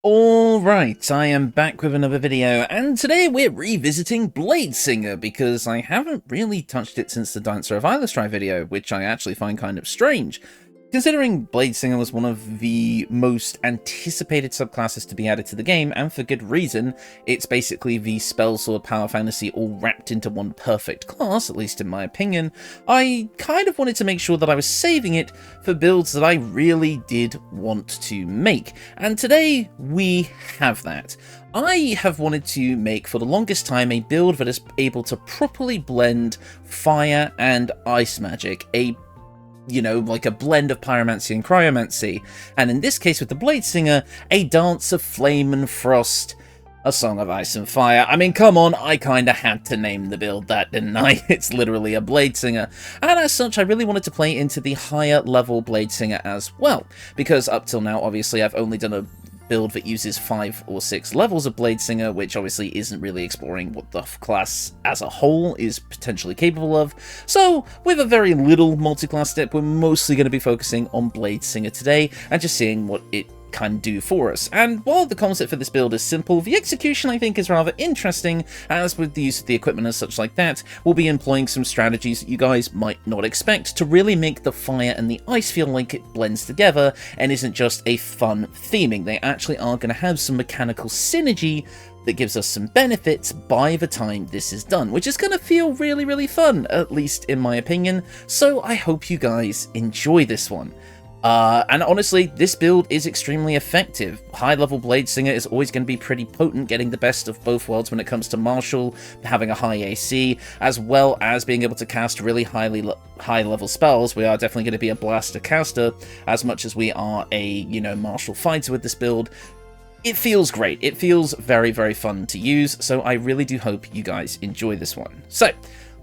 Alright, I am back with another video, and today we're revisiting Bladesinger, because I haven't really touched it since the Dancer of Islestry video, which I actually find kind of strange, considering Bladesinger was one of the most anticipated subclasses to be added to the game, and for good reason. It's basically the spell sword power fantasy all wrapped into one perfect class, at least in my opinion. I kind of wanted to make sure that I was saving it for builds that I really did want to make, and today we have that. I have wanted to make for the longest time a build that is able to properly blend fire and ice magic, like a blend of pyromancy and cryomancy, and in this case with the Bladesinger, a dance of flame and frost, a song of ice and fire. I mean, come on, I kinda had to name the build that, didn't I? It's literally a Bladesinger, and as such I really wanted to play into the higher level Bladesinger as well, because up till now obviously I've only done a build that uses 5 or 6 levels of Bladesinger, which obviously isn't really exploring what the class as a whole is potentially capable of. So with a very little multi-class step, we're mostly going to be focusing on Bladesinger today and just seeing what it can do for us. And while the concept for this build is simple, the execution I think is rather interesting, as with the use of the equipment and such like that, we'll be employing some strategies that you guys might not expect to really make the fire and the ice feel like it blends together and isn't just a fun theming. They actually are going to have some mechanical synergy that gives us some benefits by the time this is done, which is going to feel really fun, at least in my opinion. So I hope you guys enjoy this one. And honestly, this build is extremely effective. High-level Bladesinger is always going to be pretty potent, getting the best of both worlds when it comes to martial, having a high AC, as well as being able to cast really high-level spells. We are definitely going to be a blaster caster, as much as we are a, martial fighter with this build. It feels great. It feels very fun to use, so I really do hope you guys enjoy this one. So,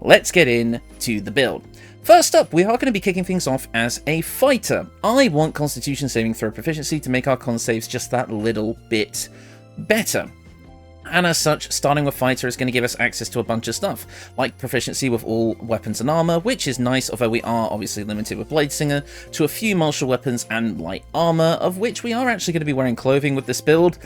let's get into the build. First up, we are going to be kicking things off as a fighter. I want Constitution saving throw proficiency to make our con saves just that little bit better. And as such, starting with fighter is going to give us access to a bunch of stuff, like proficiency with all weapons and armor, which is nice, although we are obviously limited with Bladesinger, to a few martial weapons and light armor, of which we are actually going to be wearing clothing with this build.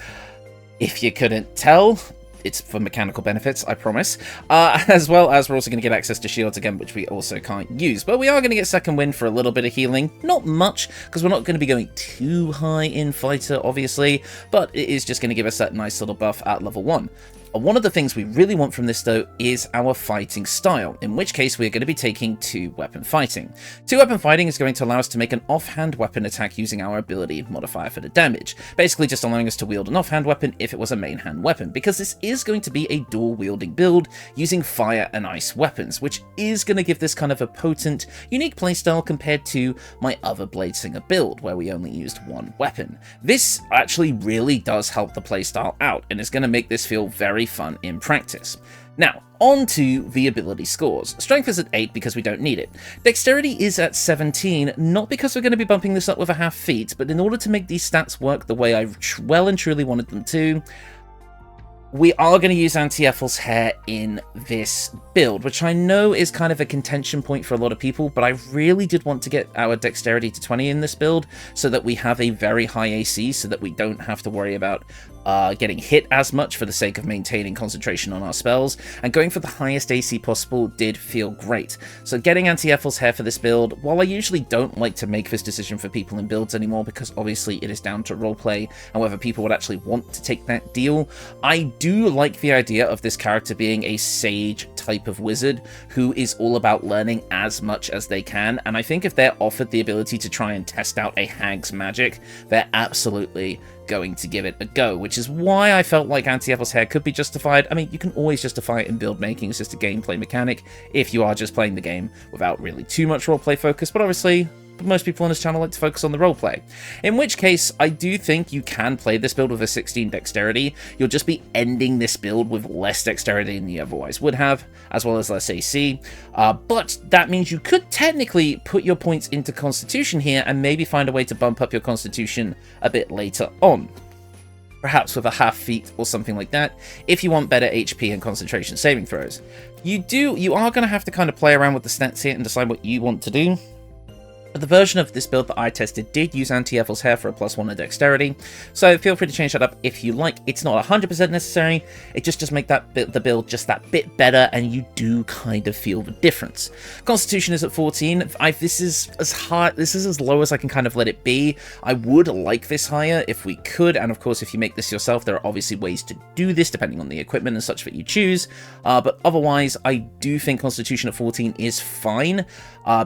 If you couldn't tell, it's for mechanical benefits, I promise. As well as we're also going to get access to shields again, which we also can't use. But we are going to get second wind for a little bit of healing. Not much, because we're not going to be going too high in fighter, obviously. But it is just going to give us that nice little buff at level 1. One of the things we really want from this, though, is our fighting style, in which case we're going to be taking 2-weapon fighting. 2-weapon fighting is going to allow us to make an offhand weapon attack using our ability modifier for the damage, basically just allowing us to wield an offhand weapon if it was a main hand weapon, because this is going to be a dual-wielding build using fire and ice weapons, which is going to give this kind of a potent, unique playstyle compared to my other Bladesinger build, where we only used 1 weapon. This actually really does help the playstyle out, and is going to make this feel very fun in practice. Now, on to the ability scores. Strength is at 8 because we don't need it. Dexterity is at 17, not because we're going to be bumping this up with a half feat, but in order to make these stats work the way I well and truly wanted them to, we are going to use Auntie Ethel's hair in this build, which I know is kind of a contention point for a lot of people, but I really did want to get our dexterity to 20 in this build so that we have a very high AC, so that we don't have to worry about getting hit as much for the sake of maintaining concentration on our spells, and going for the highest AC possible did feel great. So getting Auntie Ethel's hair for this build, while I usually don't like to make this decision for people in builds anymore, because obviously it is down to roleplay and whether people would actually want to take that deal, I do like the idea of this character being a sage type of wizard who is all about learning as much as they can, and I think if they're offered the ability to try and test out a hag's magic, they're absolutely going to give it a go, which is why I felt like Auntie Ethel's hair could be justified. I mean, you can always justify it in build making, it's just a gameplay mechanic if you are just playing the game without really too much roleplay focus, but obviously most people on this channel like to focus on the roleplay. In which case, I do think you can play this build with a 16 dexterity. You'll just be ending this build with less dexterity than you otherwise would have, as well as less AC. But that means you could technically put your points into Constitution here and maybe find a way to bump up your Constitution a bit later on. Perhaps with a half feat or something like that, if you want better HP and concentration saving throws. You are going to have to kind of play around with the stats here and decide what you want to do. but the version of this build that I tested did use Ethel's hair for a +1 in dexterity, so feel free to change that up if you like. It's not 100% necessary, it just make the build just that bit better, and you do kind of feel the difference. Constitution is at 14. This is as low as I can kind of let it be. I would like this higher if we could, and of course if you make this yourself, there are obviously ways to do this depending on the equipment and such that you choose, but otherwise I do think Constitution at 14 is fine,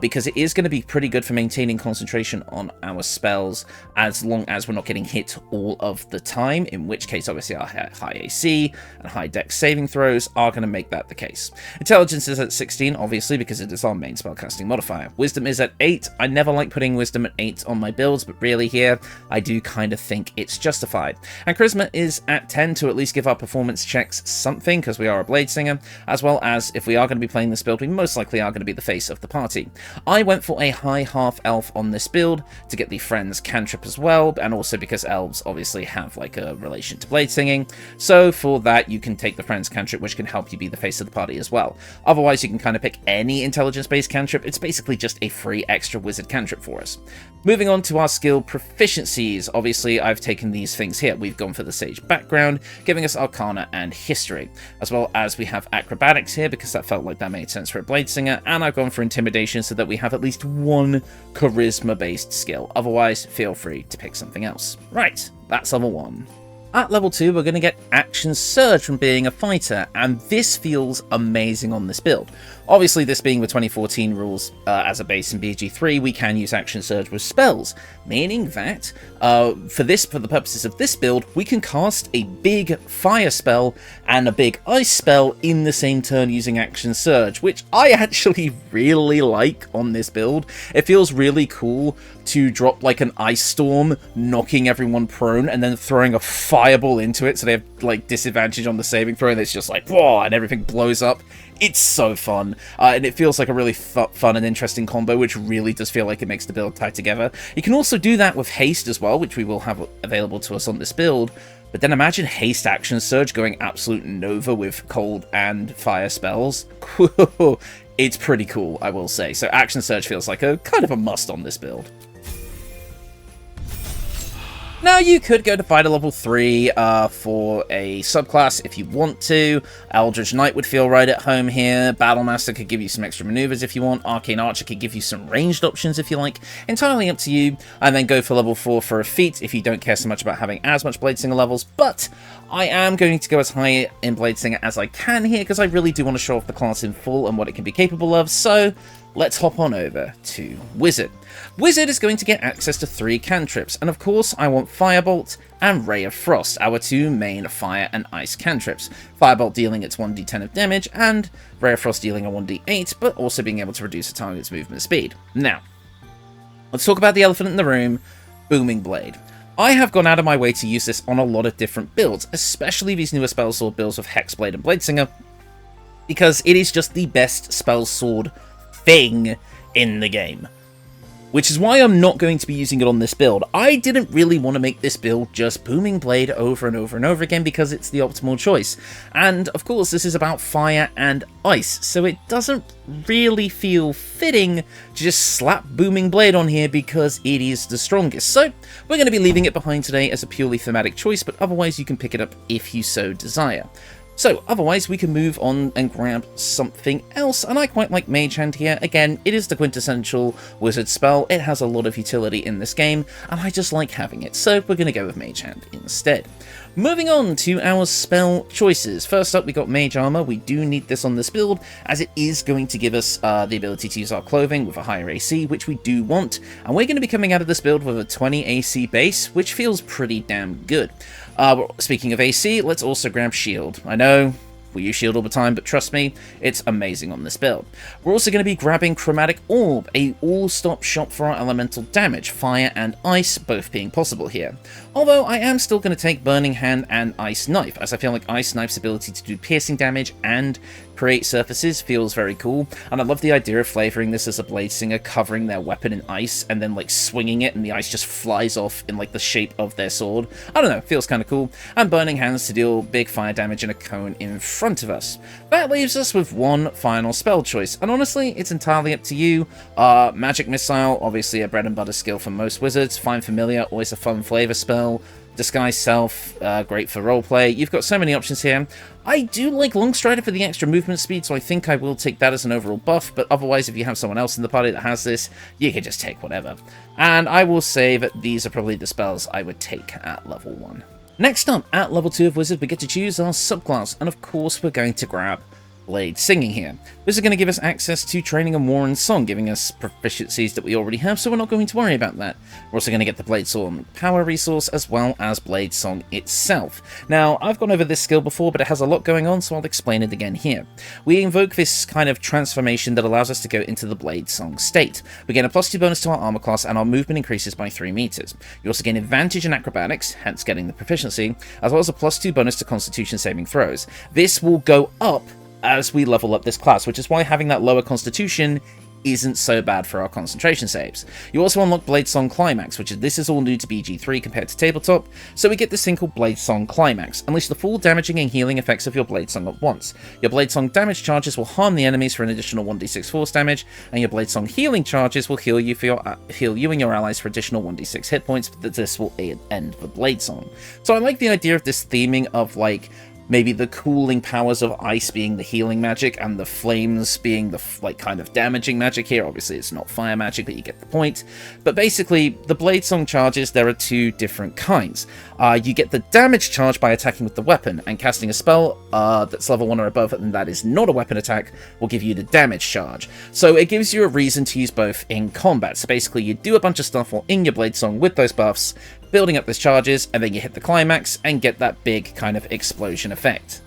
because it is going to be pretty good for maintaining concentration on our spells as long as we're not getting hit all of the time, in which case obviously our high AC and high dex saving throws are going to make that the case. Intelligence is at 16, obviously, because it is our main spellcasting modifier. Wisdom is at 8. I never like putting Wisdom at 8 on my builds, but really here, I do kind of think it's justified. And Charisma is at 10 to at least give our performance checks something, because we are a Bladesinger, as well as if we are going to be playing this build, we most likely are going to be the face of the party. I went for a high half-elf on this build to get the Friends cantrip as well, and also because elves obviously have like a relation to blade singing, so for that you can take the Friends cantrip, which can help you be the face of the party as well. Otherwise you can kind of pick any intelligence-based cantrip. It's basically just a free extra wizard cantrip for us. Moving on to our skill proficiencies, obviously I've taken these things here. We've gone for the Sage background, giving us Arcana and History, as well as we have Acrobatics here because that felt like that made sense for a Bladesinger, and I've gone for Intimidation so that we have at least one Charisma-based skill. Otherwise, feel free to pick something else. Right, that's level 1. At level 2, we're going to get Action Surge from being a fighter, and this feels amazing on this build. Obviously, this being the 2014 rules as a base in BG3, we can use Action Surge with spells, meaning that for the purposes of this build, we can cast a big fire spell and a big ice spell in the same turn using Action Surge, which I actually really like on this build. It feels really cool to drop like an ice storm, knocking everyone prone, and then throwing a fireball into it so they have like disadvantage on the saving throw, and it's just like whoa, and everything blows up. It's so fun, and it feels like a really fun and interesting combo, which really does feel like it makes the build tie together. You can also do that with haste as well, which we will have available to us on this build. But then imagine haste Action Surge going absolute Nova with cold and fire spells. It's pretty cool, I will say. So Action Surge feels like a kind of a must on this build. Now, you could go to fighter level 3 for a subclass if you want to. Eldritch Knight would feel right at home here. Battlemaster could give you some extra maneuvers if you want. Arcane Archer could give you some ranged options if you like. Entirely up to you. And then go for level 4 for a feat if you don't care so much about having as much Bladesinger levels. But I am going to go as high in Bladesinger as I can here because I really do want to show off the class in full and what it can be capable of. So let's hop on over to Wizard. Wizard is going to get access to 3 cantrips, and of course I want Firebolt and Ray of Frost, our 2 main fire and ice cantrips. Firebolt dealing its 1d10 of damage, and Ray of Frost dealing a 1d8, but also being able to reduce a target's movement speed. Now, let's talk about the elephant in the room, Booming Blade. I have gone out of my way to use this on a lot of different builds, especially these newer spell sword builds with Hexblade and Bladesinger, because it is just the best spell sword thing in the game. Which is why I'm not going to be using it on this build. I didn't really want to make this build just Booming Blade over and over and over again because it's the optimal choice. And of course this is about fire and ice, so it doesn't really feel fitting to just slap Booming Blade on here because it is the strongest. So we're going to be leaving it behind today as a purely thematic choice, but otherwise you can pick it up if you so desire. So, otherwise, we can move on and grab something else, and I quite like Mage Hand here. Again, it is the quintessential wizard spell, it has a lot of utility in this game, and I just like having it, so we're going to go with Mage Hand instead. Moving on to our spell choices. First up, we got Mage Armour. We do need this on this build, as it is going to give us the ability to use our clothing with a higher AC, which we do want, and we're going to be coming out of this build with a 20 AC base, which feels pretty damn good. Speaking of AC, let's also grab Shield. I know we use Shield all the time, but trust me, it's amazing on this build. We're also going to be grabbing Chromatic Orb, a all-stop shop for our elemental damage, fire and ice both being possible here. Although I am still going to take Burning Hand and Ice Knife, as I feel like Ice Knife's ability to do piercing damage and create surfaces feels very cool, and I love the idea of flavouring this as a Bladesinger covering their weapon in ice and then like swinging it and the ice just flies off in like the shape of their sword. I don't know, feels kind of cool. And burning hands to deal big fire damage in a cone in front of us. That leaves us with one final spell choice, and honestly it's entirely up to you. Magic Missile, obviously a bread and butter skill for most wizards. Find Familiar, always a fun flavour spell. Disguise Self, great for roleplay. You've got so many options here. I do like Longstrider for the extra movement speed, so I think I will take that as an overall buff, but otherwise if you have someone else in the party that has this, you can just take whatever. And I will say that these are probably the spells I would take at level 1. Next up, at level 2 of Wizard, we get to choose our subclass, and of course we're going to grab Blade Singing here. This is going to give us access to Training in War and Song, giving us proficiencies that we already have, so we're not going to worry about that. We're also going to get the Blade Song power resource, as well as Blade Song itself. Now, I've gone over this skill before, but it has a lot going on, so I'll explain it again here. We invoke this kind of transformation that allows us to go into the Blade Song state. We gain a +2 bonus to our armor class, and our movement increases by 3 meters. You also gain advantage in acrobatics, hence getting the proficiency, as well as a +2 bonus to Constitution saving throws. This will go up as we level up this class, which is why having that lower constitution isn't so bad for our concentration saves. You also unlock Blade Song Climax, this is all new to BG3 compared to Tabletop, so we get this thing called Blade Song Climax. Unleash the full damaging and healing effects of your Blade Song at once. Your Blade Song damage charges will harm the enemies for an additional 1d6 force damage, and your Blade Song healing charges will heal you and your allies for additional 1d6 hit points, but this will end the Blade Song. So I like the idea of this theming of like maybe the cooling powers of ice being the healing magic, and the flames being the kind of damaging magic here. Obviously it's not fire magic, but you get the point. But basically, the Blade Song charges, there are 2 different kinds. You get the damage charge by attacking with the weapon, and casting a spell that's level 1 or above, and that is not a weapon attack, will give you the damage charge. So it gives you a reason to use both in combat. So basically you do a bunch of stuff while in your Blade Song with those buffs, building up those charges, and then you hit the climax and get that big kind of explosion effect.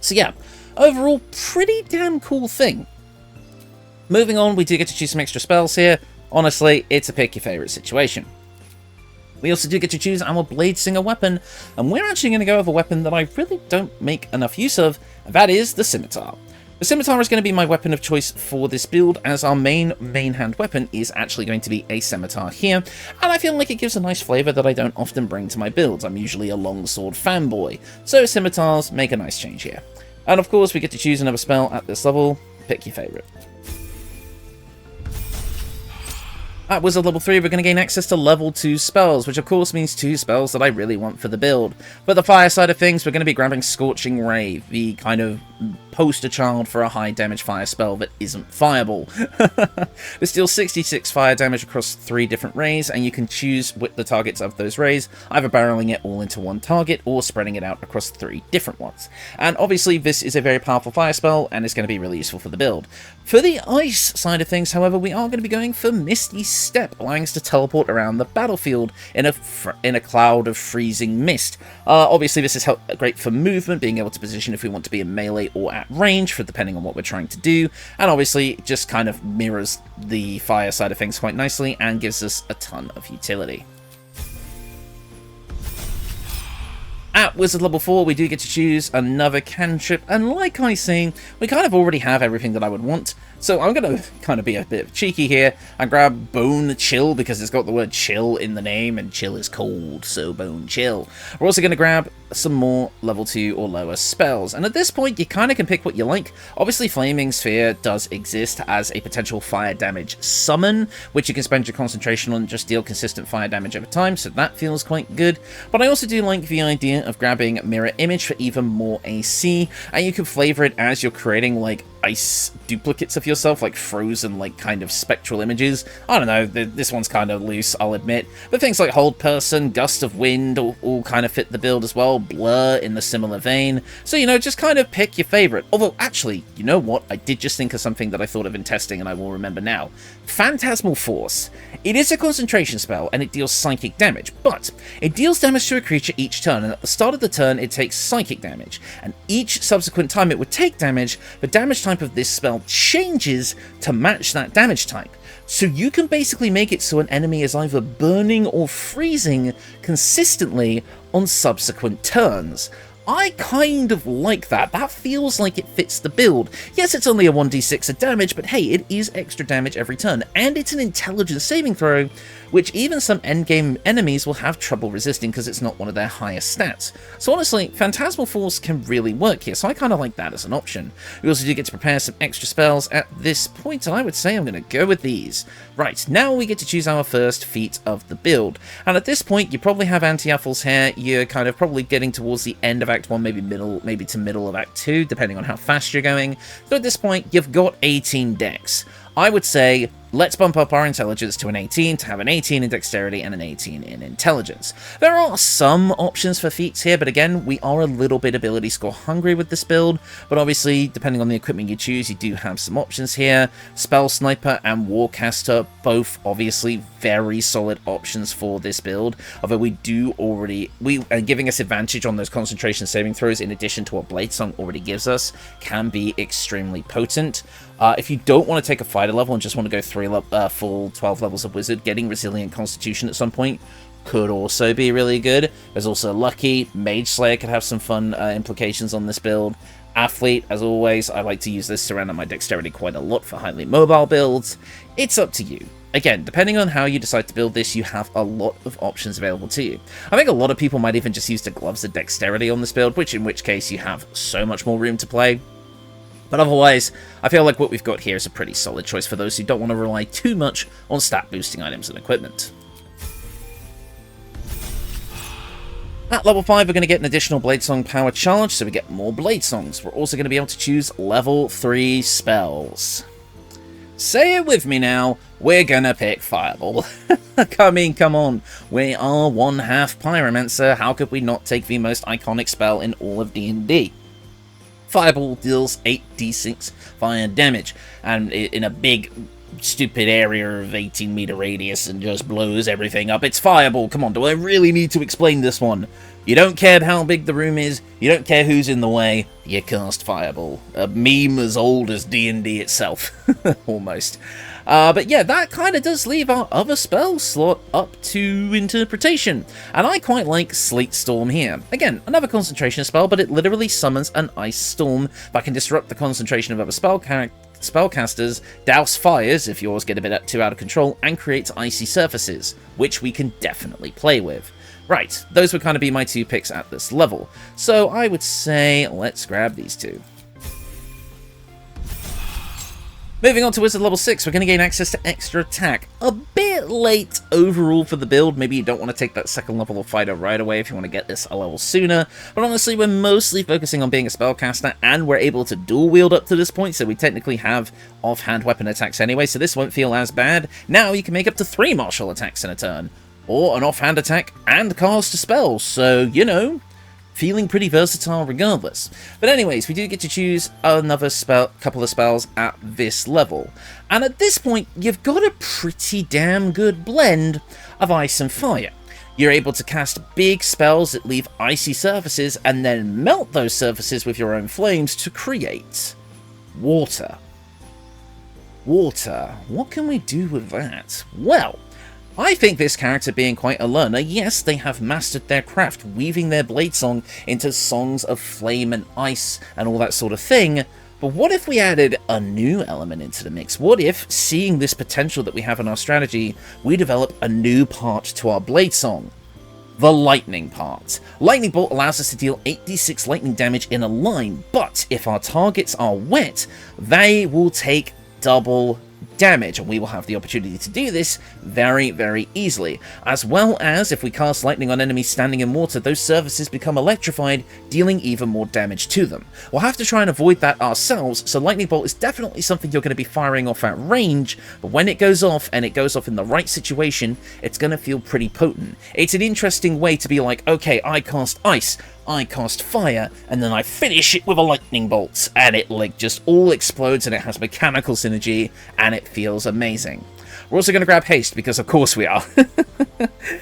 So yeah, overall, pretty damn cool thing. Moving on, we do get to choose some extra spells here. Honestly, it's a pick your favourite situation. We also do get to choose our Bladesinger weapon, and we're actually going to go with a weapon that I really don't make enough use of, and that is the Scimitar. The Scimitar is going to be my weapon of choice for this build, as our main hand weapon is actually going to be a Scimitar here, and I feel like it gives a nice flavour that I don't often bring to my builds. I'm usually a longsword fanboy, so Scimitars make a nice change here. And of course we get to choose another spell at this level. Pick your favourite. At Wizard level 3, we're going to gain access to level 2 spells, which of course means 2 spells that I really want for the build. For the fire side of things, we're going to be grabbing Scorching Ray, the kind of poster child for a high damage fire spell that isn't fireball. This deals 66 fire damage across 3 different rays, and you can choose the targets of those rays, either barreling it all into one target or spreading it out across 3 different ones. And obviously this is a very powerful fire spell, and it's going to be really useful for the build. For the ice side of things, however, we are going to be going for Misty Step, allowing us to teleport around the battlefield in a cloud of freezing mist. Obviously this is great for movement, being able to position if we want to be in melee or at range, for depending on what we're trying to do, and obviously just kind of mirrors the fire side of things quite nicely and gives us a ton of utility. At Wizard level 4, we do get to choose another cantrip, and like I say, we kind of already have everything that I would want, so I'm going to kind of be a bit cheeky here and grab Bone Chill, because it's got the word chill in the name, and chill is cold, so Bone Chill. We're also going to grab some more level 2 or lower spells, and at this point you kind of can pick what you like. Obviously Flaming Sphere does exist as a potential fire damage summon, which you can spend your concentration on and just deal consistent fire damage over time, so that feels quite good. But I also do like the idea of grabbing Mirror Image for even more AC, and you can flavor it as you're creating like ice duplicates of yourself, like frozen, like kind of spectral images. I don't know, this one's kind of loose, I'll admit, but things like Hold Person, Gust of Wind all kind of fit the build as well, Blur in the similar vein, so you know, just kind of pick your favorite. Although actually, you know what, I did just think of something that I thought of in testing and I will remember now. Phantasmal Force. It is a concentration spell and it deals psychic damage, but it deals damage to a creature each turn, and at the start of the turn it takes psychic damage, and each subsequent time it would take damage, the damage type of this spell changes to match that damage type. So you can basically make it so an enemy is either burning or freezing consistently on subsequent turns. I kind of like that. That feels like it fits the build. Yes, it's only a 1d6 of damage, but hey, it is extra damage every turn, and it's an intelligence saving throw, which even some endgame enemies will have trouble resisting because it's not one of their highest stats. So honestly, Phantasmal Force can really work here, so I kind of like that as an option. We also do get to prepare some extra spells at this point, and I would say I'm going to go with these. Right, now we get to choose our first feat of the build, and at this point, you probably have anti-Ethel's here. You're kind of probably getting towards the end of Act 1, maybe to middle of Act 2, depending on how fast you're going. So at this point, you've got 18 dex. I would say, let's bump up our intelligence to an 18 to have an 18 in dexterity and an 18 in intelligence. There are some options for feats here, but again, we are a little bit ability score hungry with this build, but obviously, depending on the equipment you choose, you do have some options here. Spell Sniper and Warcaster, both obviously very solid options for this build, although we do already, giving us advantage on those concentration saving throws in addition to what Bladesong already gives us, can be extremely potent. If you don't want to take a fighter level and just want to go full 12 levels of wizard, getting resilient constitution at some point could also be really good. There's also Lucky, Mage Slayer could have some fun implications on this build. Athlete, as always, I like to use this to round up my dexterity quite a lot for highly mobile builds. It's up to you. Again, depending on how you decide to build this, you have a lot of options available to you. I think a lot of people might even just use the gloves of dexterity on this build, in which case you have so much more room to play. But otherwise, I feel like what we've got here is a pretty solid choice for those who don't want to rely too much on stat boosting items and equipment. At level 5, we're going to get an additional Bladesong power charge, so we get more Bladesongs. We're also going to be able to choose level 3 spells. Say it with me now, we're gonna pick Fireball. Come on, we are one half Pyromancer, how could we not take the most iconic spell in all of D&D? Fireball deals 8d6 fire damage, and in a big, stupid area of 18-meter radius and just blows everything up. It's Fireball, come on, do I really need to explain this one? You don't care how big the room is, you don't care who's in the way, you cast Fireball. A meme as old as D&D itself, almost. But yeah, that kind of does leave our other spell slot up to interpretation, and I quite like Sleet Storm here. Again, another concentration spell, but it literally summons an ice storm that can disrupt the concentration of other spellcasters, douse fires if yours get a bit too out of control, and creates icy surfaces, which we can definitely play with. Right, those would kind of be my two picks at this level, so I would say let's grab these two. Moving on to Wizard level 6, we're going to gain access to extra attack. A bit late overall for the build, maybe you don't want to take that second level of fighter right away if you want to get this a level sooner, but honestly we're mostly focusing on being a spellcaster, and we're able to dual wield up to this point, so we technically have offhand weapon attacks anyway, so this won't feel as bad. Now you can make up to 3 martial attacks in a turn, or an offhand attack and cast a spell, so, you know, feeling pretty versatile regardless. But anyways, we do get to choose another couple of spells at this level. And at this point, you've got a pretty damn good blend of ice and fire. You're able to cast big spells that leave icy surfaces and then melt those surfaces with your own flames to create water. Water. What can we do with that? Well, I think this character being quite a learner, yes, they have mastered their craft, weaving their Bladesong into songs of flame and ice and all that sort of thing, but what if we added a new element into the mix? What if, seeing this potential that we have in our strategy, we develop a new part to our Bladesong? The lightning part. Lightning bolt allows us to deal 8d6 lightning damage in a line, but if our targets are wet, they will take double damage, and we will have the opportunity to do this very, very easily. As well as, if we cast lightning on enemies standing in water, those surfaces become electrified, dealing even more damage to them. We'll have to try and avoid that ourselves, so lightning bolt is definitely something you're going to be firing off at range, but when it goes off, and it goes off in the right situation, it's going to feel pretty potent. It's an interesting way to be like, okay, I cast ice, I cast fire, and then I finish it with a lightning bolt, and it like just all explodes, and it has mechanical synergy, and it feels amazing. We're also going to grab haste, because of course we are.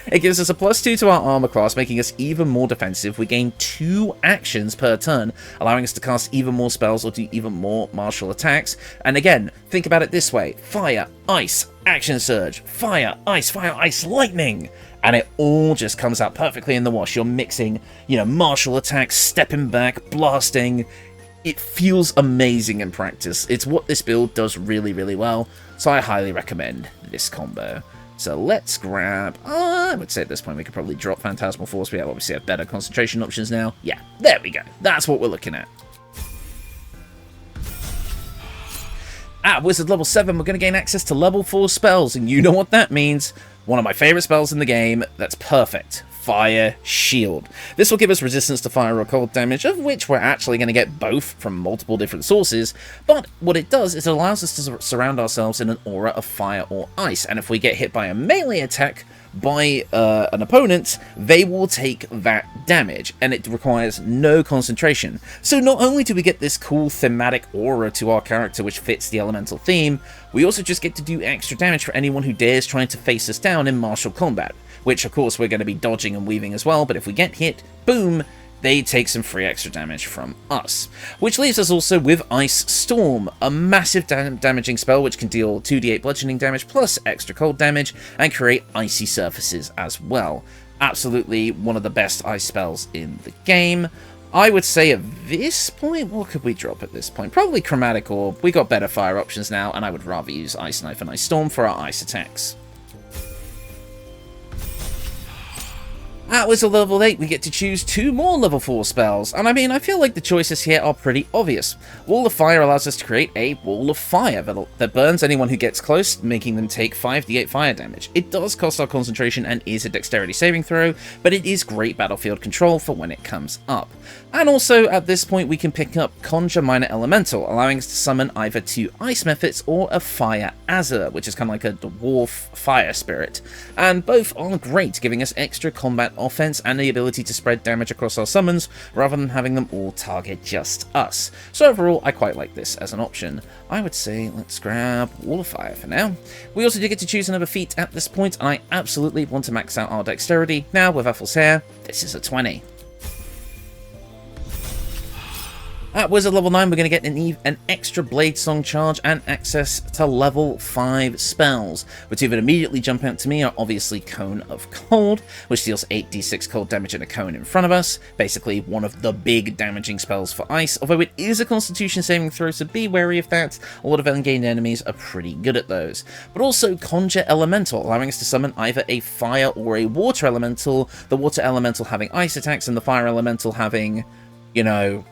It gives us a +2 to our armor class, making us even more defensive. We gain 2 actions per turn, allowing us to cast even more spells or do even more martial attacks. And again, think about it this way: fire, ice, action surge, fire, ice, lightning. and it all just comes out perfectly in the wash. You're mixing, you know, martial attacks, stepping back, blasting. It feels amazing in practice. It's what this build does really, really well, so I highly recommend this combo. So let's grab, I would say at this point we could probably drop Phantasmal Force. We obviously have better concentration options now. Yeah, there we go. That's what we're looking at. At Wizard level 7, we're going to gain access to level 4 spells, and you know what that means. One of my favourite spells in the game, that's perfect. Fire Shield. This will give us resistance to fire or cold damage, of which we're actually going to get both from multiple different sources, but what it does is it allows us to surround ourselves in an aura of fire or ice, and if we get hit by a melee attack by an opponent, they will take that damage, and it requires no concentration. So not only do we get this cool thematic aura to our character which fits the elemental theme, we also just get to do extra damage for anyone who dares trying to face us down in martial combat, which of course we're going to be dodging and weaving as well, but if we get hit, boom, they take some free extra damage from us. Which leaves us also with Ice Storm, a massive damaging spell which can deal 2d8 bludgeoning damage plus extra cold damage and create icy surfaces as well. Absolutely one of the best ice spells in the game. I would say at this point, what could we drop at this point? Probably Chromatic Orb. We got better fire options now, and I would rather use Ice Knife and Ice Storm for our ice attacks. At Wizard level 8, we get to choose 2 more level 4 spells, and I mean, I feel like the choices here are pretty obvious. Wall of Fire allows us to create a Wall of Fire that burns anyone who gets close, making them take 5d8 fire damage. It does cost our concentration and is a dexterity saving throw, but it is great battlefield control for when it comes up. And also, at this point, we can pick up Conjure Minor Elemental, allowing us to summon either 2 Ice Methods or a Fire Azure, which is kind of like a dwarf fire spirit. And both are great, giving us extra combat offense and the ability to spread damage across our summons, rather than having them all target just us. So overall, I quite like this as an option. I would say let's grab Wall of Fire for now. We also do get to choose another feat at this point, and I absolutely want to max out our dexterity. Now, with Ethel's hair, this is a 20. At Wizard level 9, we're going to get an extra Blade Song charge and access to level 5 spells. The 2 that immediately jump out to me are obviously Cone of Cold, which deals 8d6 cold damage in a cone in front of us. Basically, one of the big damaging spells for ice, although it is a constitution saving throw, so be wary of that. A lot of ungained enemies are pretty good at those. But also Conjure Elemental, allowing us to summon either a fire or a water elemental, the water elemental having ice attacks and the fire elemental having, you know,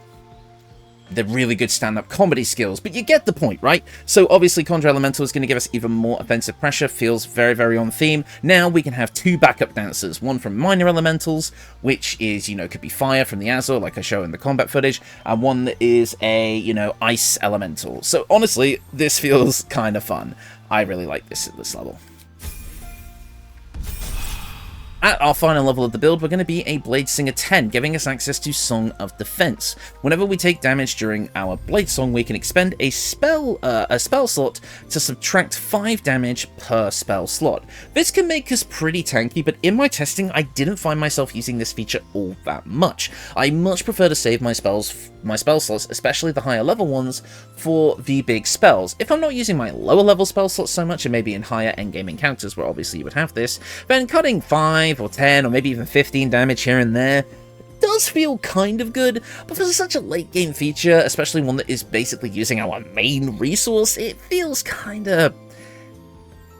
the really good stand-up comedy skills, but you get the point, right? So obviously Conjure Elemental is going to give us even more offensive pressure, feels very, very on theme. Now we can have 2 backup dancers, one from Minor Elementals, which is, you know, could be fire from the Azure, like I show in the combat footage, and one that is a, you know, Ice Elemental. So honestly, this feels kind of fun. I really like this at this level. At our final level of the build, we're going to be a Bladesinger 10, giving us access to Song of Defense. Whenever we take damage during our Blade Song, we can expend a spell slot to subtract 5 damage per spell slot. This can make us pretty tanky, but in my testing, I didn't find myself using this feature all that much. I much prefer to save my spell slots, especially the higher level ones, for the big spells. If I'm not using my lower level spell slots so much, and maybe in higher endgame encounters where obviously you would have this, then cutting 5 or 10 or maybe even 15 damage here and there does feel kind of good, but for such a late game feature, especially one that is basically using our main resource, it feels kind of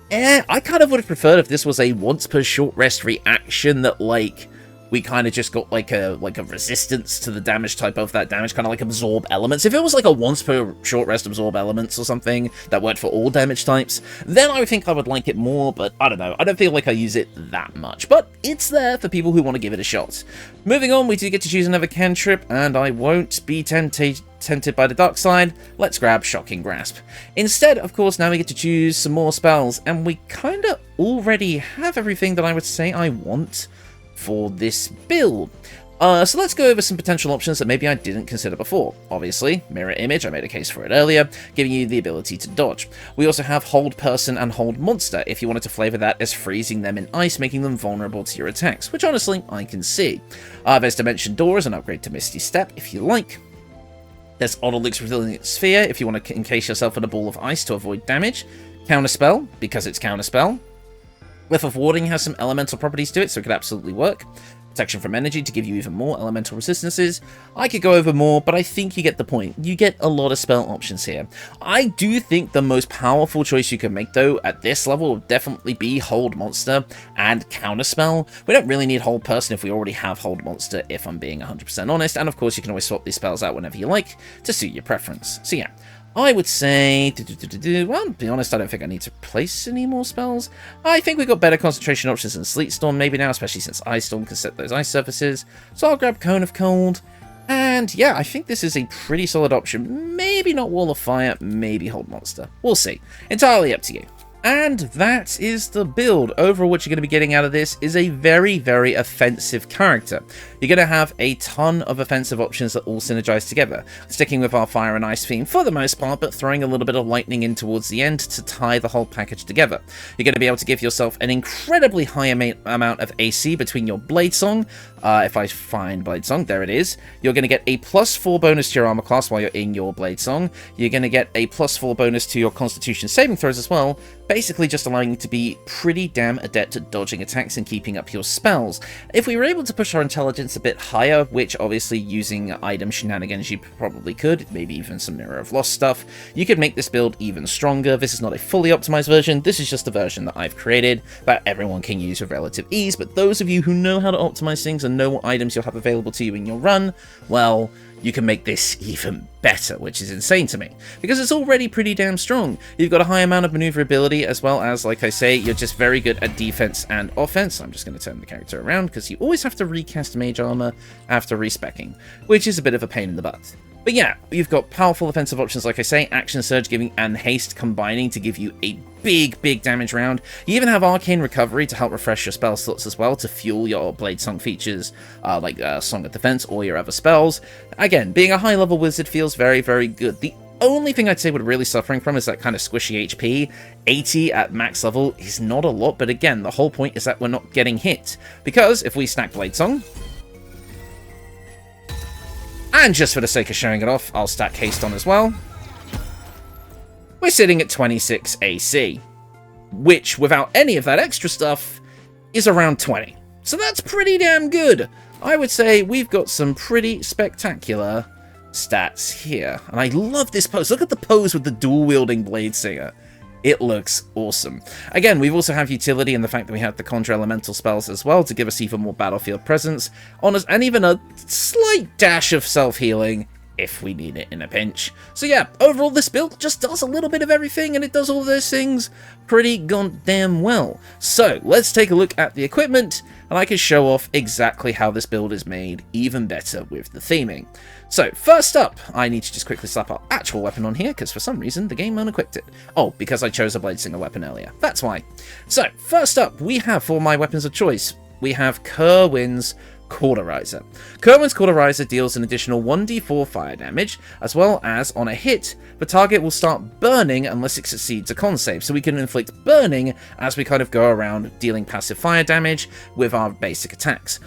I kind of would have preferred if this was a once per short rest reaction that, like, we kind of just got like a resistance to the damage type of that damage, kind of like absorb elements. If it was like a once per short rest absorb elements or something that worked for all damage types, then I think I would like it more, but I don't know. I don't feel like I use it that much, but it's there for people who want to give it a shot. Moving on, we do get to choose another cantrip, and I won't be tempted by the dark side. Let's grab Shocking Grasp. Instead, of course, now we get to choose some more spells, and we kind of already have everything that I would say I want for this build. So let's go over some potential options that maybe I didn't consider before. Obviously, Mirror Image, I made a case for it earlier, giving you the ability to dodge. We also have Hold Person and Hold Monster, if you wanted to flavor that as freezing them in ice, making them vulnerable to your attacks, which honestly, I can see. There's Dimension Door as an upgrade to Misty Step, if you like. There's Odalix's Resilient Sphere, if you want to encase yourself in a ball of ice to avoid damage. Counterspell, because it's Counterspell. Whiff of Warding has some elemental properties to it, so it could absolutely work. Protection from energy to give you even more elemental resistances. I could go over more, but I think you get the point. You get a lot of spell options here. I do think the most powerful choice you can make, though, at this level would definitely be Hold Monster and Counterspell. We don't really need Hold Person if we already have Hold Monster, if I'm being 100% honest, and of course you can always swap these spells out whenever you like to suit your preference. So yeah. I would say, well, to be honest, I don't think I need to place any more spells. I think we've got better concentration options than Sleet Storm maybe now, especially since Ice Storm can set those ice surfaces. So I'll grab Cone of Cold. And yeah, I think this is a pretty solid option. Maybe not Wall of Fire, maybe Hold Monster. We'll see. Entirely up to you. And that is the build. Overall, what you're going to be getting out of this is a very, very offensive character. You're going to have a ton of offensive options that all synergize together, sticking with our fire and ice theme for the most part, but throwing a little bit of lightning in towards the end to tie the whole package together. You're going to be able to give yourself an incredibly high amount of AC between your Blade Song. If I find Blade Song, there it is. You're going to get a +4 bonus to your armor class while you're in your Blade Song. You're going to get a +4 bonus to your Constitution saving throws as well, basically just allowing you to be pretty damn adept at dodging attacks and keeping up your spells. If we were able to push our intelligence a bit higher, which obviously using item shenanigans you probably could, maybe even some Mirror of Lost stuff, you could make this build even stronger. This is not a fully optimized version, this is just a version that I've created that everyone can use with relative ease, but those of you who know how to optimize things and know what items you'll have available to you in your run, well, you can make this even better, which is insane to me, because it's already pretty damn strong. You've got a high amount of maneuverability, as well as, like I say, you're just very good at defense and offense. I'm just going to turn the character around, because you always have to recast mage armor after respecking, which is a bit of a pain in the butt. But yeah, you've got powerful offensive options, like I say, Action Surge giving and Haste combining to give you a big damage round. You even have Arcane Recovery to help refresh your spell slots as well, to fuel your Blade Song features, like Song of Defense or your other spells. Again, being a high-level wizard feels very, very good. The only thing I'd say we're really suffering from is that kind of squishy HP. 80 at max level is not a lot, but again, the whole point is that we're not getting hit. Because if we stack Blade Song, and just for the sake of showing it off, I'll stack Haste on as well, we're sitting at 26 AC, which, without any of that extra stuff, is around 20. So that's pretty damn good. I would say we've got some pretty spectacular stats here. And I love this pose. Look at the pose with the dual-wielding Bladesinger. It looks awesome. Again, we also have utility in the fact that we have the Conjure Elemental spells as well to give us even more battlefield presence on us, and even a slight dash of self-healing if we need it in a pinch. So yeah, overall this build just does a little bit of everything, and it does all of those things pretty goddamn well. So let's take a look at the equipment, and I can show off exactly how this build is made even better with the theming. So first up, I need to just quickly slap our actual weapon on here, because for some reason the game unequipped it. Oh, because I chose a Bladesinger weapon earlier. That's why. So first up, we have, for my weapons of choice, we have Kerwin's Cauterizer. Kerwin's Cauterizer deals an additional 1d4 fire damage, as well as, on a hit, the target will start burning unless it succeeds a con save, so we can inflict burning as we kind of go around dealing passive fire damage with our basic attacks.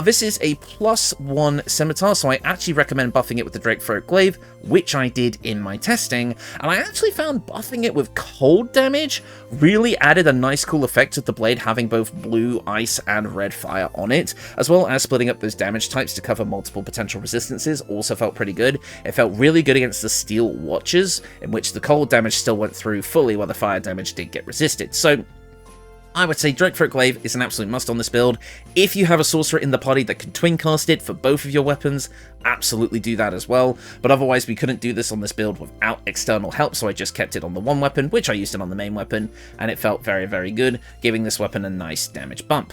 This is a +1 scimitar, so I actually recommend buffing it with the Drakethroat Glaive, which I did in my testing, and I actually found buffing it with cold damage really added a nice cool effect of the blade having both blue, ice, and red fire on it, as well as splitting up those damage types to cover multiple potential resistances. Also felt pretty good. It felt really good against the Steel Watchers, in which the cold damage still went through fully while the fire damage did get resisted. So I would say Drakethroat Glaive is an absolute must on this build. If you have a sorcerer in the party that can twin cast it for both of your weapons, absolutely do that as well. But otherwise, we couldn't do this on this build without external help, so I just kept it on the one weapon, which I used it on the main weapon, and it felt very, very good, giving this weapon a nice damage bump.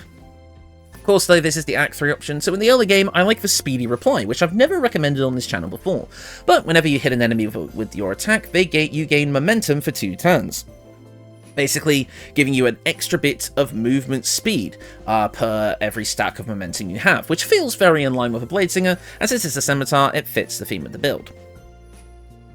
Of course, though, this is the Act 3 option, so in the early game, I like the Speedy Reply, which I've never recommended on this channel before. But whenever you hit an enemy with your attack, you gain momentum for 2 turns. Basically giving you an extra bit of movement speed per every stack of momentum you have, which feels very in line with a Bladesinger, and since it's a scimitar, it fits the theme of the build.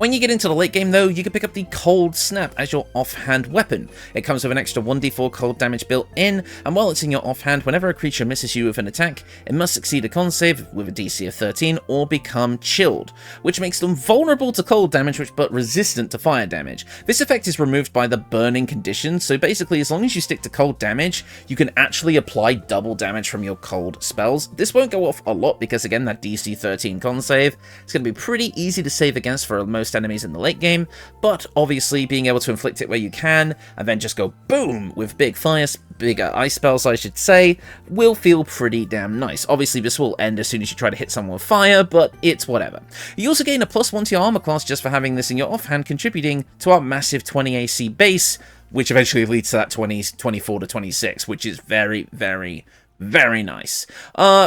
When you get into the late game though, you can pick up the Cold Snap as your offhand weapon. It comes with an extra 1d4 cold damage built in, and while it's in your offhand, whenever a creature misses you with an attack, it must succeed a con save with a DC of 13 or become chilled, which makes them vulnerable to cold damage but resistant to fire damage. This effect is removed by the burning condition, so basically as long as you stick to cold damage, you can actually apply double damage from your cold spells. This won't go off a lot because again that DC 13 con save, it's going to be pretty easy to save against for most enemies in the late game, but obviously being able to inflict it where you can, and then just go boom with bigger ice spells I should say, will feel pretty damn nice. Obviously this will end as soon as you try to hit someone with fire, but it's whatever. You also gain a +1 to your armor class just for having this in your offhand, contributing to our massive 20 AC base, which eventually leads to that 24 to 26, which is very, very, very nice.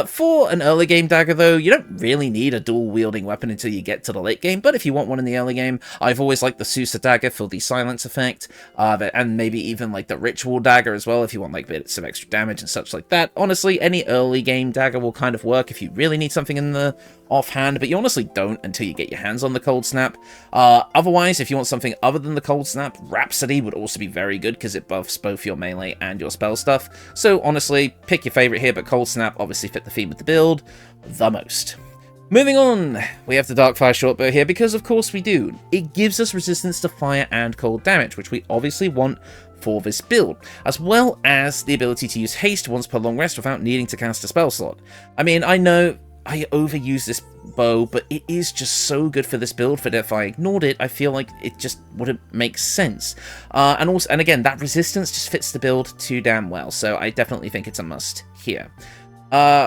For an early game dagger though, you don't really need a dual wielding weapon until you get to the late game, but if you want one in the early game, I've always liked the Susa dagger for the silence effect, and maybe even like the ritual dagger as well if you want like bits of extra damage and such like that. Honestly, any early game dagger will kind of work if you really need something in the offhand, but you honestly don't until you get your hands on the Cold Snap. Otherwise, if you want something other than the Cold Snap, Rhapsody would also be very good because it buffs both your melee and your spell stuff. So honestly, pick your favorite here, but Cold Snap obviously fit the theme of the build the most. Moving on, we have the Darkfire Shortbow here because of course we do. It gives us resistance to fire and cold damage, which we obviously want for this build, as well as the ability to use haste once per long rest without needing to cast a spell slot. I mean, I know I overuse this bow, but it is just so good for this build that if I ignored it, I feel like it just wouldn't make sense. And again, that resistance just fits the build too damn well, so I definitely think it's a must here.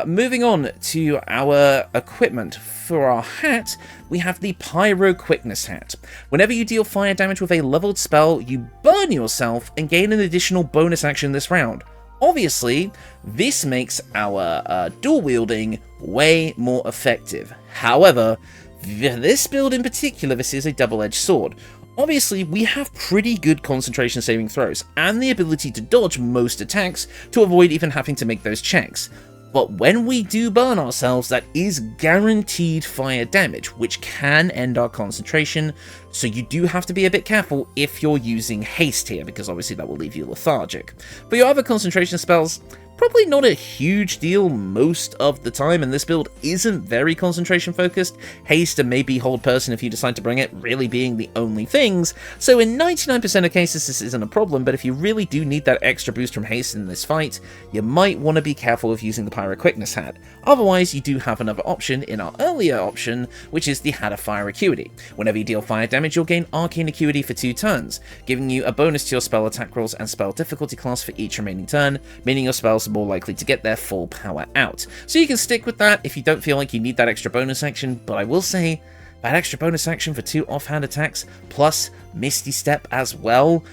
Moving on to our equipment. For our hat, we have the Pyro Quickness Hat. Whenever you deal fire damage with a leveled spell, you burn yourself and gain an additional bonus action this round. Obviously, this makes our dual wielding way more effective. However, this build in particular, this is a double-edged sword. Obviously, we have pretty good concentration saving throws, and the ability to dodge most attacks to avoid even having to make those checks. But when we do burn ourselves, that is guaranteed fire damage, which can end our concentration, so you do have to be a bit careful if you're using haste here, because obviously that will leave you lethargic. For your other concentration spells, probably not a huge deal most of the time, and this build isn't very concentration focused, haste and maybe hold person if you decide to bring it really being the only things, so in 99% of cases this isn't a problem, but if you really do need that extra boost from haste in this fight, you might want to be careful with using the Pyro Quickness Hat. Otherwise, you do have another option in our earlier option, which is the Hat of Fire Acuity. Whenever you deal fire damage, you'll gain Arcane Acuity for 2 turns, giving you a bonus to your spell attack rolls and spell difficulty class for each remaining turn, meaning your spells more likely to get their full power out. So you can stick with that if you don't feel like you need that extra bonus action, but I will say that extra bonus action for 2 offhand attacks plus Misty Step as well,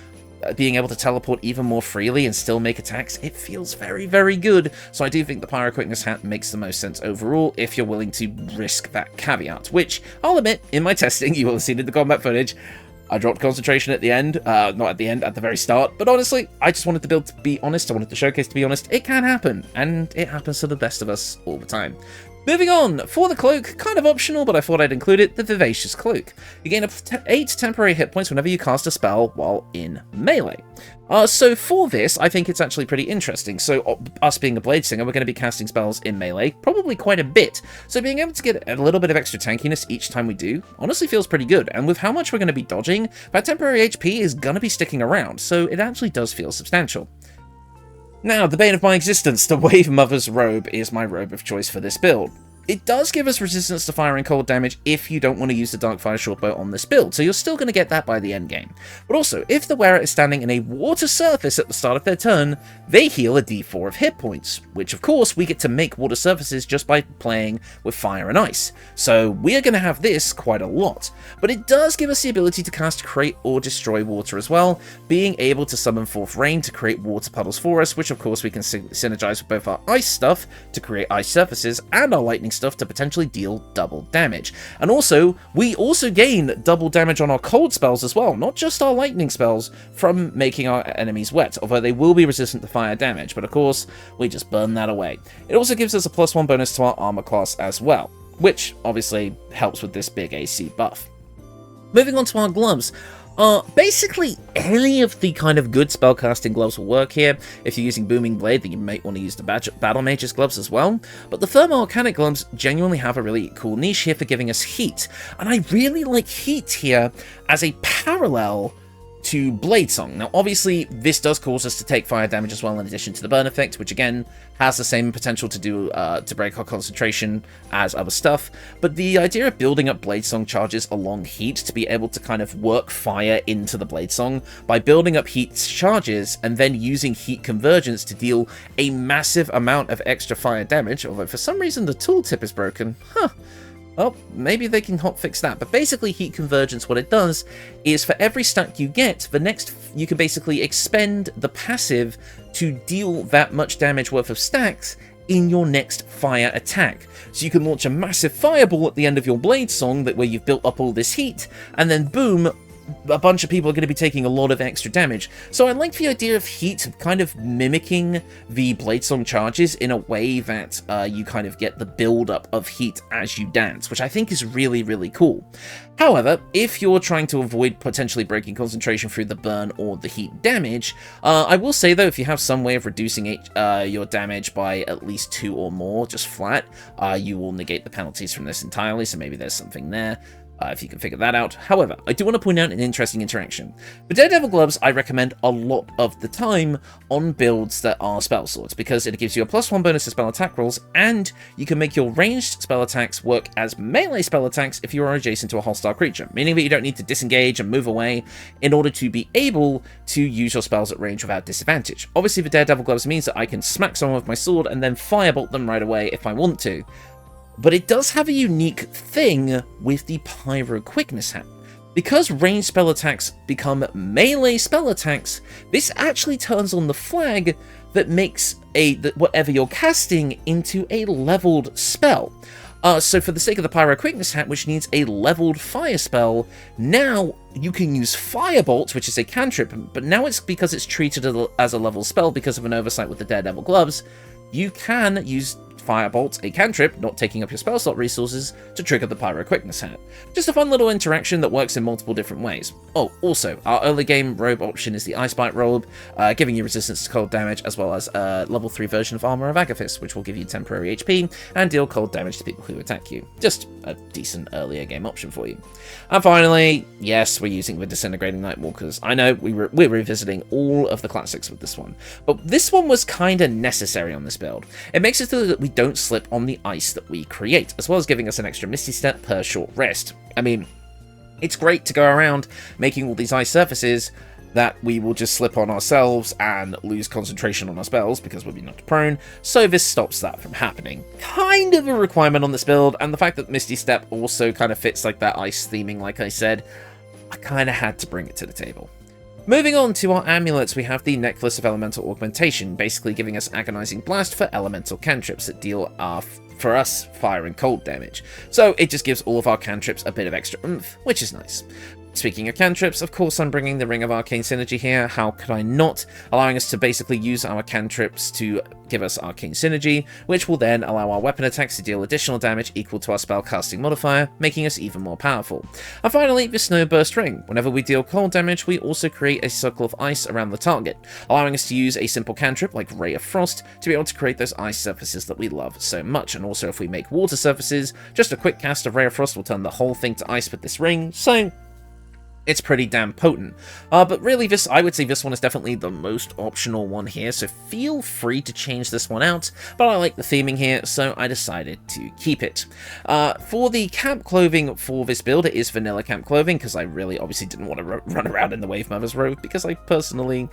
being able to teleport even more freely and still make attacks, it feels very, very good. So I do think the Pyro Quickness Hat makes the most sense overall if you're willing to risk that caveat, which I'll admit, in my testing, you will have seen in the combat footage, I dropped concentration at the end, not at the end, at the very start, but honestly, I just wanted the build to be honest, I wanted the showcase to be honest. It can happen, and it happens to the best of us all the time. Moving on, for the cloak, kind of optional, but I thought I'd include it, the Vivacious Cloak. You gain up to 8 temporary hit points whenever you cast a spell while in melee. So for this, I think it's actually pretty interesting. So us being a Bladesinger, we're going to be casting spells in melee, probably quite a bit. So being able to get a little bit of extra tankiness each time we do, honestly feels pretty good. And with how much we're going to be dodging, that temporary HP is going to be sticking around, so it actually does feel substantial. Now, the bane of my existence, the Wave Mother's Robe is my robe of choice for this build. It does give us resistance to fire and cold damage if you don't want to use the Darkfire Shortbow on this build, so you're still going to get that by the end game. But also, if the wearer is standing in a water surface at the start of their turn, they heal a d4 of hit points, which of course we get to make water surfaces just by playing with fire and ice. So we are going to have this quite a lot. But it does give us the ability to cast Create or Destroy Water as well, being able to summon forth rain to create water puddles for us, which of course we can synergize with both our ice stuff to create ice surfaces and our lightning stuff to potentially deal double damage. And also, we also gain double damage on our cold spells as well, not just our lightning spells, from making our enemies wet, although they will be resistant to fire damage, but of course, we just burn that away. It also gives us a +1 bonus to our armor class as well, which obviously helps with this big AC buff. Moving on to our gloves. Basically, any of the kind of good spellcasting gloves will work here. If you're using Booming Blade, then you might want to use the Battle Mage's gloves as well. But the Thermal Arcanic gloves genuinely have a really cool niche here for giving us heat. And I really like heat here as a parallel to Bladesong. Now, obviously, this does cause us to take fire damage as well, in addition to the burn effect, which again has the same potential to do to break our concentration as other stuff. But the idea of building up Bladesong charges along heat to be able to kind of work fire into the Bladesong by building up heat charges and then using heat convergence to deal a massive amount of extra fire damage. Although for some reason the tooltip is broken, well, maybe they can hotfix that. But basically, heat convergence, what it does is for every stack you get, you can basically expend the passive to deal that much damage worth of stacks in your next fire attack. So you can launch a massive fireball at the end of your Bladesong where you've built up all this heat, and then boom, a bunch of people are going to be taking a lot of extra damage. So I like the idea of heat kind of mimicking the Bladesong charges in a way that you kind of get the build-up of heat as you dance, which I think is really, really cool. However, if you're trying to avoid potentially breaking concentration through the burn or the heat damage, I will say though, if you have some way of reducing your damage by at least 2 or more, just flat, you will negate the penalties from this entirely, so maybe there's something there. If you can figure that out. However, I do want to point out an interesting interaction. The Daredevil gloves I recommend a lot of the time on builds that are spell swords, because it gives you a +1 bonus to spell attack rolls, and you can make your ranged spell attacks work as melee spell attacks if you are adjacent to a hostile creature, meaning that you don't need to disengage and move away in order to be able to use your spells at range without disadvantage. Obviously, the Daredevil gloves means that I can smack someone with my sword and then firebolt them right away if I want to. But it does have a unique thing with the Pyro Quickness Hat. Because ranged spell attacks become melee spell attacks, this actually turns on the flag that makes whatever you're casting into a leveled spell. So for the sake of the Pyro Quickness Hat, which needs a leveled fire spell, now you can use Firebolt, which is a cantrip, but now it's because it's treated as a level spell because of an oversight with the Daredevil gloves, you can use Firebolt, a cantrip, not taking up your spell slot resources, to trigger the Pyro Quickness Hat. Just a fun little interaction that works in multiple different ways. Oh, also, our early game robe option is the Ice Bite Robe, giving you resistance to cold damage, as well as a level 3 version of Armour of Agathis, which will give you temporary HP and deal cold damage to people who attack you. Just a decent earlier game option for you. And finally, yes, we're using the Disintegrating Nightwalkers. I know we're revisiting all of the classics with this one, but this one was kind of necessary on this build. It makes it so that we don't slip on the ice that we create, as well as giving us an extra Misty Step per short rest. I mean, it's great to go around making all these ice surfaces that we will just slip on ourselves and lose concentration on our spells because we'll be knocked prone, so this stops that from happening. Kind of a requirement on this build, and the fact that Misty Step also kind of fits like that ice theming, like I said, I kind of had to bring it to the table. Moving on to our amulets, we have the Necklace of Elemental Augmentation, basically giving us Agonizing Blast for elemental cantrips that deal for us, fire and cold damage. So it just gives all of our cantrips a bit of extra oomph, which is nice. Speaking of cantrips, of course I'm bringing the Ring of Arcane Synergy here, how could I not? Allowing us to basically use our cantrips to give us Arcane Synergy, which will then allow our weapon attacks to deal additional damage equal to our spellcasting modifier, making us even more powerful. And finally, the Snow Burst Ring. Whenever we deal cold damage, we also create a circle of ice around the target, allowing us to use a simple cantrip like Ray of Frost to be able to create those ice surfaces that we love so much. And also if we make water surfaces, just a quick cast of Ray of Frost will turn the whole thing to ice with this ring, so it's pretty damn potent. But really, I would say this one is definitely the most optional one here, so feel free to change this one out, but I like the theming here, so I decided to keep it. For the camp clothing for this build, it is vanilla camp clothing, because I really obviously didn't want to run around in the Wave Mother's robe, because I personally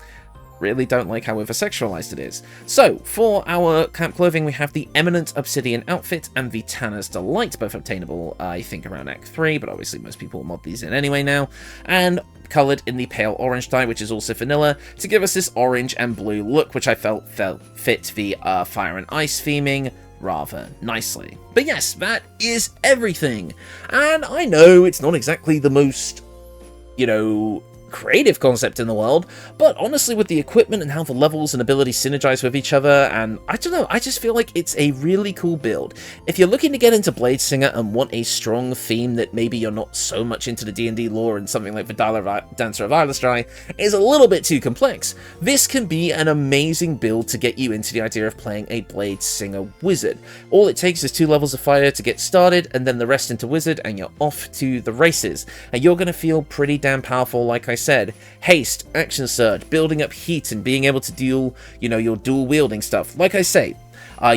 really don't like how over-sexualized it is. So, for our camp clothing, we have the Eminent Obsidian Outfit and the Tanner's Delight, both obtainable, I think, around Act 3, but obviously most people mod these in anyway now, and coloured in the pale orange dye, which is also vanilla, to give us this orange and blue look, which I felt fit the fire and ice theming rather nicely. But yes, that is everything, and I know it's not exactly the most, creative concept in the world, but honestly with the equipment and how the levels and abilities synergize with each other, and I don't know, I just feel like it's a really cool build. If you're looking to get into Bladesinger and want a strong theme that maybe you're not so much into the D&D lore and something like the Dancer of Eilestrai is a little bit too complex, this can be an amazing build to get you into the idea of playing a Bladesinger wizard. All it takes is 2 levels of fire to get started, and then the rest into wizard, and you're off to the races. And you're going to feel pretty damn powerful, like I said. Haste, action surge, building up heat, and being able to deal, you know, your dual wielding stuff. Like I say,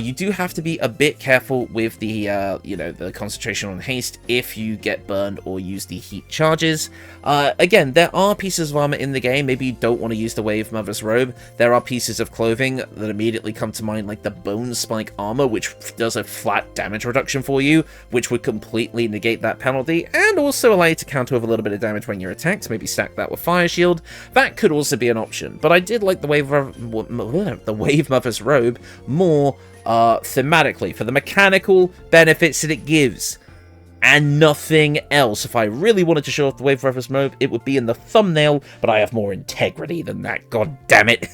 you do have to be a bit careful with the, you know, the concentration on haste if you get burned or use the heat charges. Again, there are pieces of armor in the game. Maybe you don't want to use the Wave Mother's Robe. There are pieces of clothing that immediately come to mind, like the Bone Spike armor, which does a flat damage reduction for you, which would completely negate that penalty, and also allow you to counter with a little bit of damage when you're attacked. Maybe stack that with Fire Shield. That could also be an option, but I did like the Wave Mother's Robe more thematically, for the mechanical benefits that it gives, and nothing else. If I really wanted to show off the Wave Mother's Robe, it would be in the thumbnail, but I have more integrity than that, god damn it.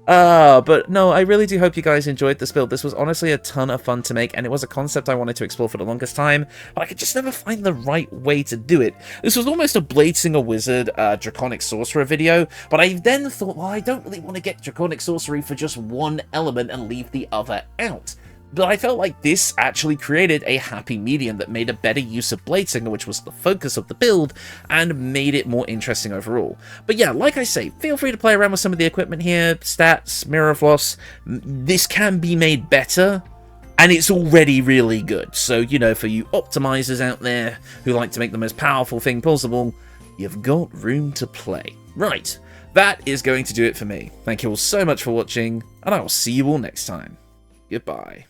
But no, I really do hope you guys enjoyed this build. This was honestly a ton of fun to make, and it was a concept I wanted to explore for the longest time, but I could just never find the right way to do it. This was almost a Bladesinger Wizard, Draconic Sorcerer video, but I then thought, well, I don't really want to get Draconic Sorcery for just one element and leave the other out. But I felt like this actually created a happy medium that made a better use of Bladesinger, which was the focus of the build, and made it more interesting overall. But yeah, like I say, feel free to play around with some of the equipment here, stats, mirror floss. This can be made better, and it's already really good. So, you know, for you optimizers out there who like to make the most powerful thing possible, you've got room to play. Right, that is going to do it for me. Thank you all so much for watching, and I will see you all next time. Goodbye.